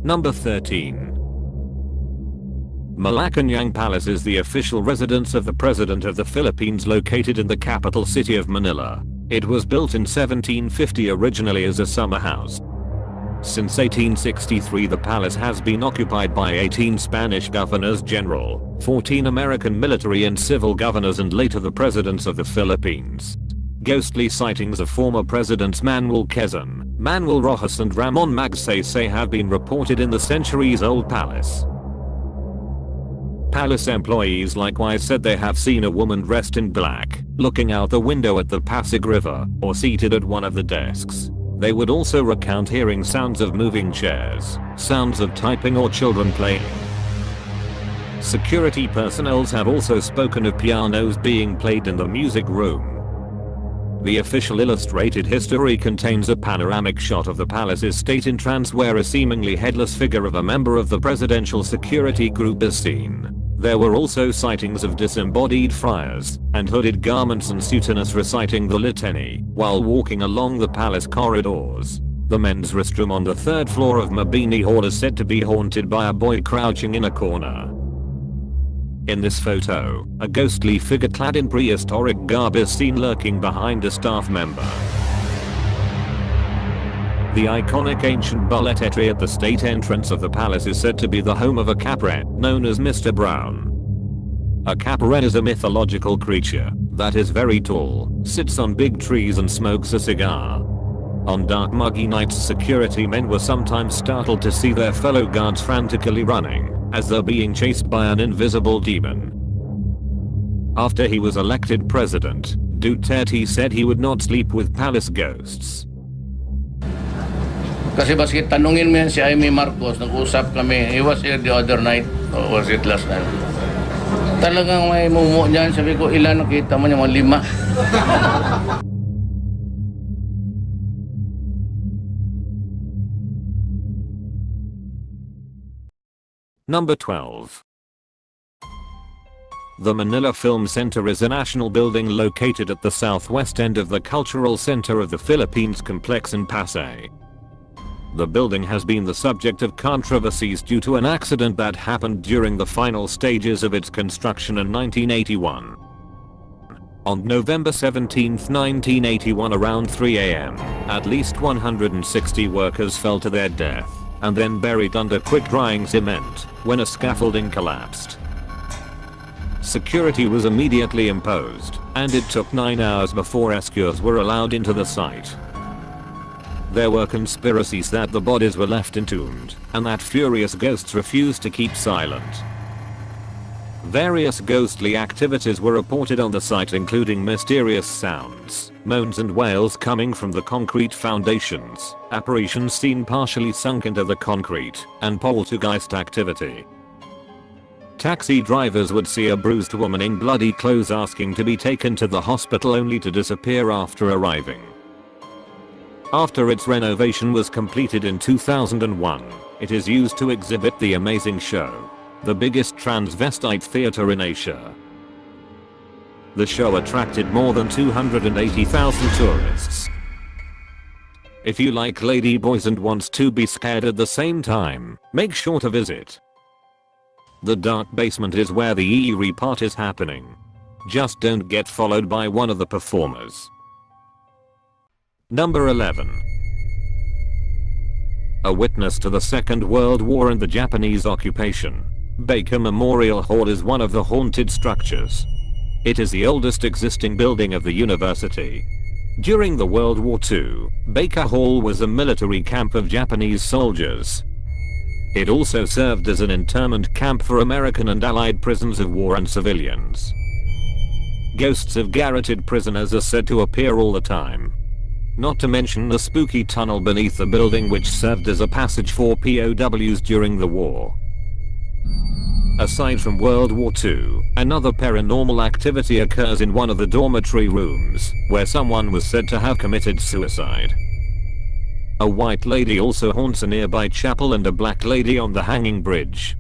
Number 13. Malacanang Palace is the official residence of the President of the Philippines, located in the capital city of Manila. It was built in 1750 originally as a summer house. Since 1863 the palace has been occupied by 18 Spanish governors general, 14 American military and civil governors, and later the presidents of the Philippines. Ghostly sightings of former presidents Manuel Quezon, Manuel Rojas and Ramon Magsaysay have been reported in the centuries-old palace. Palace employees likewise said they have seen a woman dressed in black, looking out the window at the Pasig River, or seated at one of the desks. They would also recount hearing sounds of moving chairs, sounds of typing or children playing. Security personnel have also spoken of pianos being played in the music room. The official illustrated history contains a panoramic shot of the palace estate in trance where a seemingly headless figure of a member of the presidential security group is seen. There were also sightings of disembodied friars and hooded garments and Suetonius reciting the litany while walking along the palace corridors. The men's restroom on the third floor of Mabini Hall is said to be haunted by a boy crouching in a corner. In this photo, a ghostly figure clad in prehistoric garb is seen lurking behind a staff member. The iconic ancient bulletetry at the state entrance of the palace is said to be the home of a capret known as Mr. Brown. A capret is a mythological creature that is very tall, sits on big trees and smokes a cigar. On dark muggy nights security men were sometimes startled to see their fellow guards frantically running as they're being chased by an invisible demon. After he was elected president, Duterte said he would not sleep with palace ghosts. Kasi baski tanungin mo yan si Amy Marcos, nag-usap kami, he was here the other night, or was it last night? Talagang may mumu dyan, sabi ko ilan nakita mo niya, mga 5. Number 12. The Manila Film Center is a national building located at the southwest end of the Cultural Center of the Philippines complex in Pasay. The building has been the subject of controversies due to an accident that happened during the final stages of its construction in 1981. On November 17, 1981 around 3 a.m., at least 160 workers fell to their death and then buried under quick-drying cement when a scaffolding collapsed. Security was immediately imposed, and it took 9 hours before rescuers were allowed into the site. There were conspiracies that the bodies were left entombed, and that furious ghosts refused to keep silent. Various ghostly activities were reported on the site, including mysterious sounds, moans and wails coming from the concrete foundations, apparitions seen partially sunk into the concrete, and poltergeist activity. Taxi drivers would see a bruised woman in bloody clothes asking to be taken to the hospital only to disappear after arriving. After its renovation was completed in 2001, it is used to exhibit The Amazing Show, the biggest transvestite theater in Asia. The show attracted more than 280,000 tourists. If you like ladyboys and wants to be scared at the same time, make sure to visit. The dark basement is where the eerie part is happening. Just don't get followed by one of the performers. Number 11. A witness to the Second World War and the Japanese occupation, Baker Memorial Hall is one of the haunted structures. It is the oldest existing building of the university. During the World War II, Baker Hall was a military camp of Japanese soldiers. It also served as an internment camp for American and Allied prisoners of war and civilians. Ghosts of garroted prisoners are said to appear all the time. Not to mention the spooky tunnel beneath the building which served as a passage for POWs during the war. Aside from World War II, another paranormal activity occurs in one of the dormitory rooms, where someone was said to have committed suicide. A white lady also haunts a nearby chapel and a black lady on the hanging bridge.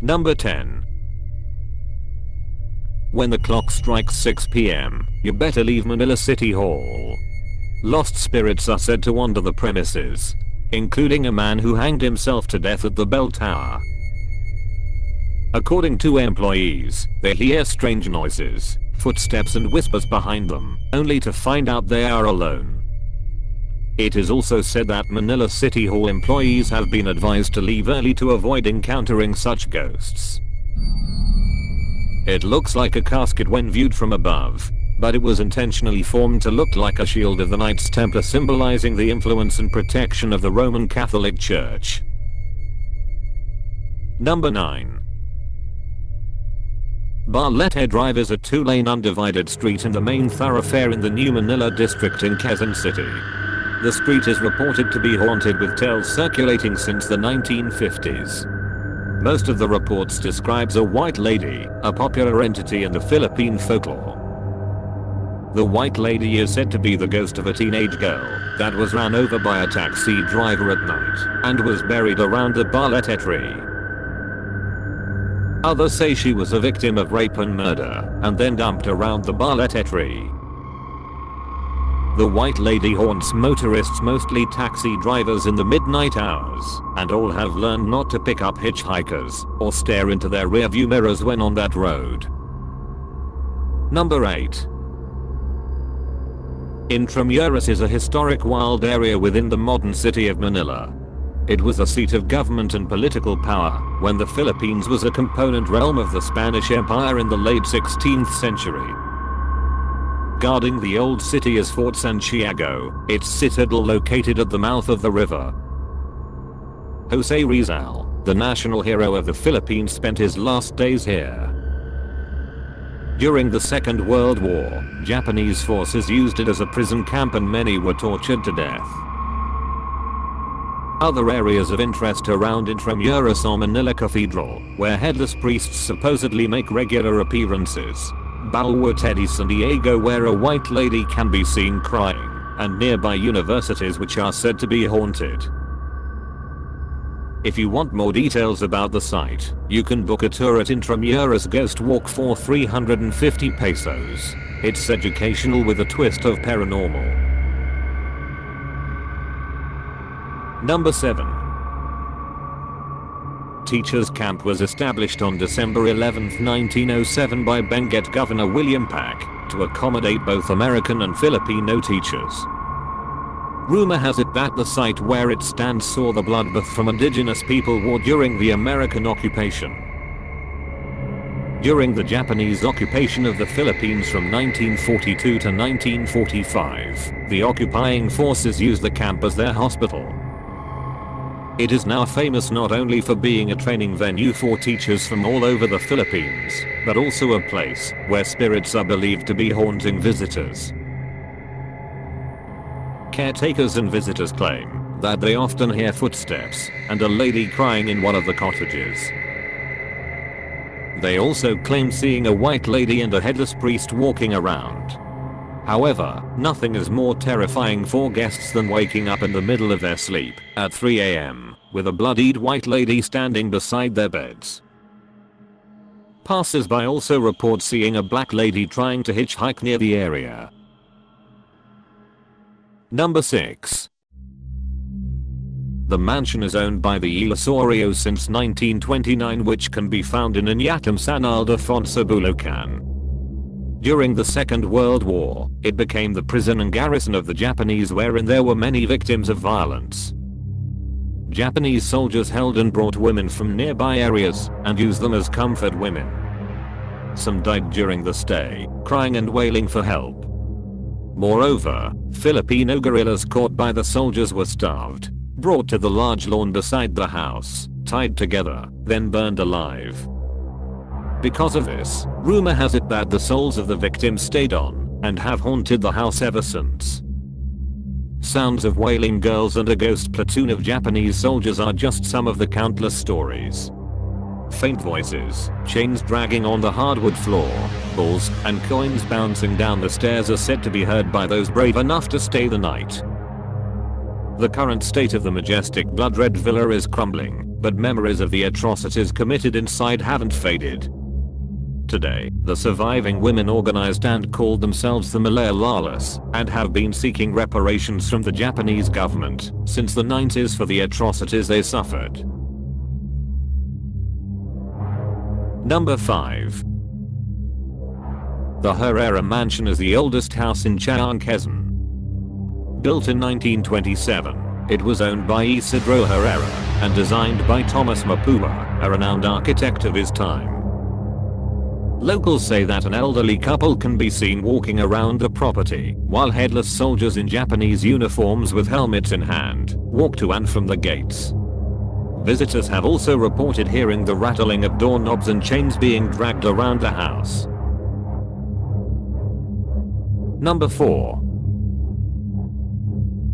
Number 10. When the clock strikes 6 p.m., you better leave Manila City Hall. Lost spirits are said to wander the premises, including a man who hanged himself to death at the bell tower. According to employees, they hear strange noises, footsteps and whispers behind them, only to find out they are alone. It is also said that Manila City Hall employees have been advised to leave early to avoid encountering such ghosts. It looks like a casket when viewed from above, but it was intentionally formed to look like a shield of the Knights Templar, symbolizing the influence and protection of the Roman Catholic Church. Number 9. Balete Drive is a 2-lane undivided street in the main thoroughfare in the New Manila district in Quezon City. The street is reported to be haunted, with tales circulating since the 1950s. Most of the reports describes a white lady, a popular entity in the Philippine folklore. The white lady is said to be the ghost of a teenage girl that was ran over by a taxi driver at night and was buried around the Balete tree. Others say she was a victim of rape and murder and then dumped around the Balete tree. The white lady haunts motorists, mostly taxi drivers, in the midnight hours, and all have learned not to pick up hitchhikers or stare into their rearview mirrors when on that road. Number 8. Intramuros is a historic wild area within the modern city of Manila. It was a seat of government and political power when the Philippines was a component realm of the Spanish Empire in the late 16th century. Guarding the old city is Fort Santiago, its citadel located at the mouth of the river. Jose Rizal, the national hero of the Philippines, spent his last days here. During the Second World War, Japanese forces used it as a prison camp and many were tortured to death. Other areas of interest around Intramuros are Manila Cathedral, where headless priests supposedly make regular appearances, Balwarte de San Diego, where a white lady can be seen crying, and nearby universities which are said to be haunted. If you want more details about the site, you can book a tour at Intramuros Ghost Walk for 350 pesos. It's educational with a twist of paranormal. Number 7. Teachers Camp was established on December 11, 1907 by Benguet Governor William Pack to accommodate both American and Filipino teachers. Rumor has it that the site where it stands saw the bloodbath from indigenous people war during the American occupation. During the Japanese occupation of the Philippines from 1942 to 1945, the occupying forces used the camp as their hospital. It is now famous not only for being a training venue for teachers from all over the Philippines, but also a place where spirits are believed to be haunting visitors. Caretakers and visitors claim that they often hear footsteps and a lady crying in one of the cottages. They also claim seeing a white lady and a headless priest walking around. However, nothing is more terrifying for guests than waking up in the middle of their sleep at 3 a.m. with a bloodied white lady standing beside their beds. Passers-by also report seeing a black lady trying to hitchhike near the area. Number 6. The mansion is owned by the Ilosorio since 1929, which can be found in Inyatam San Ildefonso, Bulacan. During the Second World War, it became the prison and garrison of the Japanese, wherein there were many victims of violence. Japanese soldiers held and brought women from nearby areas and used them as comfort women. Some died during the stay, crying and wailing for help. Moreover, Filipino guerrillas caught by the soldiers were starved, brought to the large lawn beside the house, tied together, then burned alive. Because of this, rumor has it that the souls of the victims stayed on and have haunted the house ever since. Sounds of wailing girls and a ghost platoon of Japanese soldiers are just some of the countless stories. Faint voices, chains dragging on the hardwood floor, balls and coins bouncing down the stairs are said to be heard by those brave enough to stay the night. The current state of the majestic blood-red villa is crumbling, but memories of the atrocities committed inside haven't faded. Today, the surviving women organized and called themselves the Malaya Lawless and have been seeking reparations from the Japanese government since the 90s for the atrocities they suffered. Number 5. The Herrera Mansion is the oldest house in Chiang Quezon. Built in 1927, it was owned by Isidro Herrera and designed by Thomas Mapua, a renowned architect of his time. Locals say that an elderly couple can be seen walking around the property, while headless soldiers in Japanese uniforms with helmets in hand walk to and from the gates. Visitors have also reported hearing the rattling of doorknobs and chains being dragged around the house. Number 4.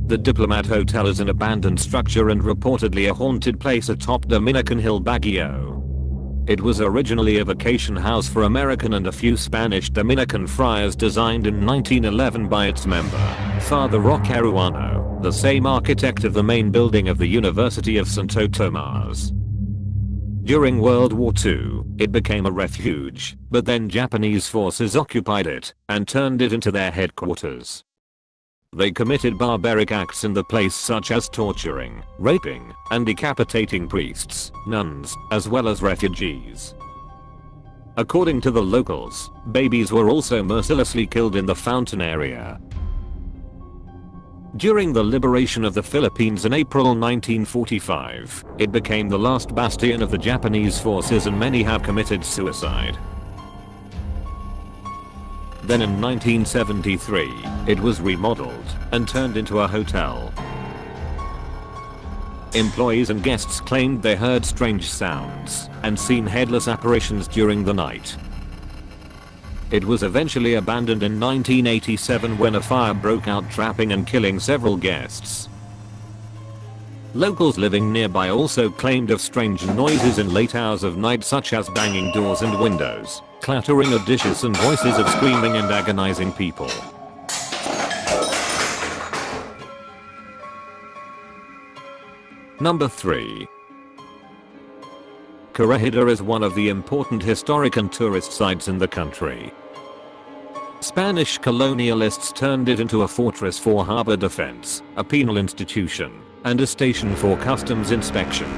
The Diplomat Hotel is an abandoned structure and reportedly a haunted place atop Dominican Hill, Baguio. It was originally a vacation house for American and a few Spanish Dominican friars, designed in 1911 by its member, Father Roque Aruano, the same architect of the main building of the University of Santo Tomas. During World War II, it became a refuge, but then Japanese forces occupied it and turned it into their headquarters. They committed barbaric acts in the place, such as torturing, raping, and decapitating priests, nuns, as well as refugees. According to the locals, babies were also mercilessly killed in the fountain area. During the liberation of the Philippines in April 1945, it became the last bastion of the Japanese forces and many have committed suicide. Then in 1973, it was remodeled and turned into a hotel. Employees and guests claimed they heard strange sounds and seen headless apparitions during the night. It was eventually abandoned in 1987 when a fire broke out, trapping and killing several guests. Locals living nearby also claimed of strange noises in late hours of night, such as banging doors and windows, clattering of dishes, and voices of screaming and agonizing people. Number 3. Corregidor is one of the important historic and tourist sites in the country. Spanish colonialists turned it into a fortress for harbor defense, a penal institution, and a station for customs inspection.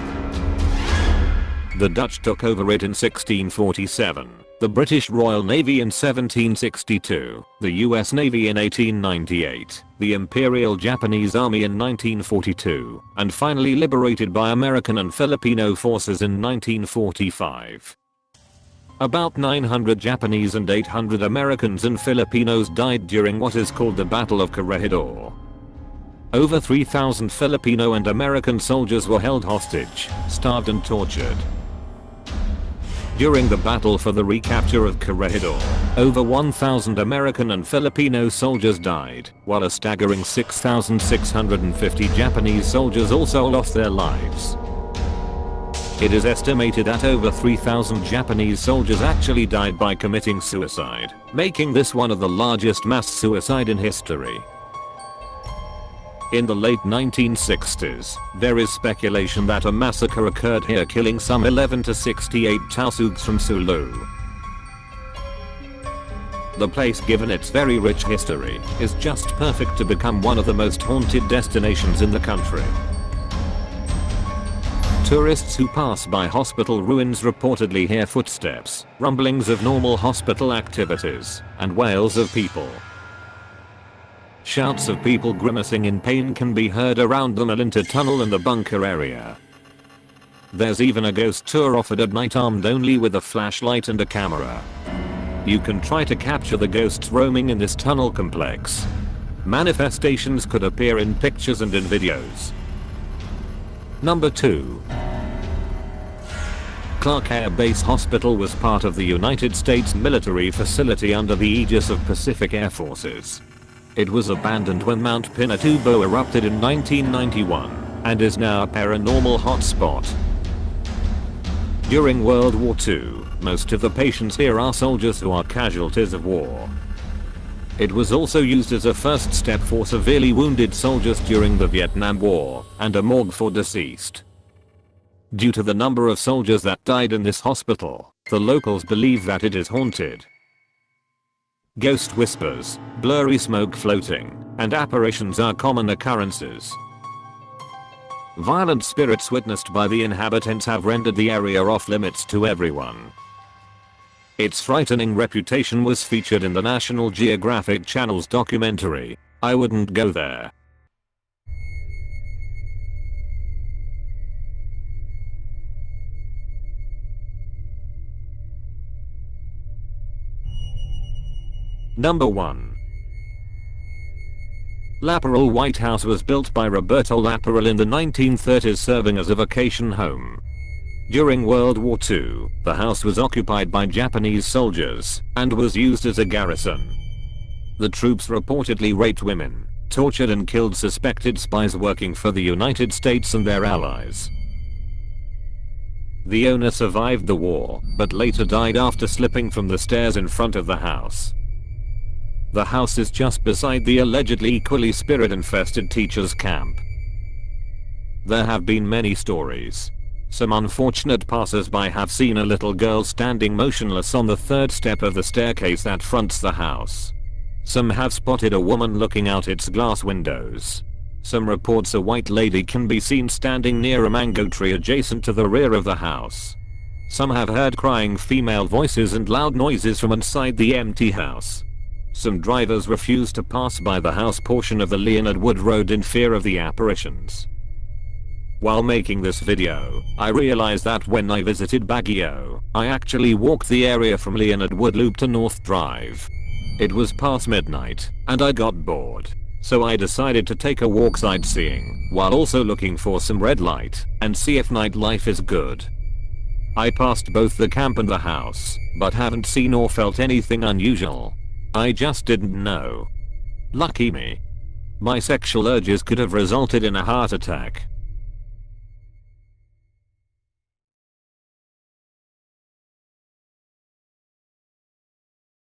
The Dutch took over it in 1647, the British Royal Navy in 1762, the US Navy in 1898, the Imperial Japanese Army in 1942, and finally liberated by American and Filipino forces in 1945. About 900 Japanese and 800 Americans and Filipinos died during what is called the Battle of Corregidor. Over 3,000 Filipino and American soldiers were held hostage, starved and tortured. During the battle for the recapture of Corregidor, over 1,000 American and Filipino soldiers died, while a staggering 6,650 Japanese soldiers also lost their lives. It is estimated that over 3,000 Japanese soldiers actually died by committing suicide, making this one of the largest mass suicide in history. In the late 1960s, there is speculation that a massacre occurred here, killing some 11 to 68 Tausugs from Sulu. The place, given its very rich history, is just perfect to become one of the most haunted destinations in the country. Tourists who pass by hospital ruins reportedly hear footsteps, rumblings of normal hospital activities, and wails of people. Shouts of people grimacing in pain can be heard around the Malinta tunnel and the bunker area. There's even a ghost tour offered at night, armed only with a flashlight and a camera. You can try to capture the ghosts roaming in this tunnel complex. Manifestations could appear in pictures and in videos. Number 2. Clark Air Base Hospital was part of the United States military facility under the aegis of Pacific Air Forces. It was abandoned when Mount Pinatubo erupted in 1991 and is now a paranormal hotspot. During World War II, most of the patients here are soldiers who are casualties of war. It was also used as a first step for severely wounded soldiers during the Vietnam War and a morgue for deceased. Due to the number of soldiers that died in this hospital, The locals believe that it is haunted. Ghost whispers, blurry smoke floating, and apparitions are common occurrences. Violent spirits witnessed by the inhabitants have rendered the area off limits to everyone. Its frightening reputation was featured in the National Geographic Channel's documentary, I Wouldn't Go There. Number 1. Laparel White House was built by Roberto Laparel in the 1930s, serving as a vacation home. During World War II, the house was occupied by Japanese soldiers and was used as a garrison. The troops reportedly raped women, tortured and killed suspected spies working for the United States and their allies. The owner survived the war, but later died after slipping from the stairs in front of the house. The house is just beside the allegedly equally spirit-infested teachers' camp. There have been many stories. Some unfortunate passers-by have seen a little girl standing motionless on the third step of the staircase that fronts the house. Some have spotted a woman looking out its glass windows. Some reports a white lady can be seen standing near a mango tree adjacent to the rear of the house. Some have heard crying female voices and loud noises from inside the empty house. Some drivers refuse to pass by the house portion of the Leonard Wood Road in fear of the apparitions. While making this video, I realized that when I visited Baguio, I actually walked the area from Leonard Wood Loop to North Drive. It was past midnight, and I got bored. So I decided to take a walk sightseeing, while also looking for some red light, and see if nightlife is good. I passed both the camp and the house, but haven't seen or felt anything unusual. I just didn't know. Lucky me. My sexual urges could have resulted in a heart attack.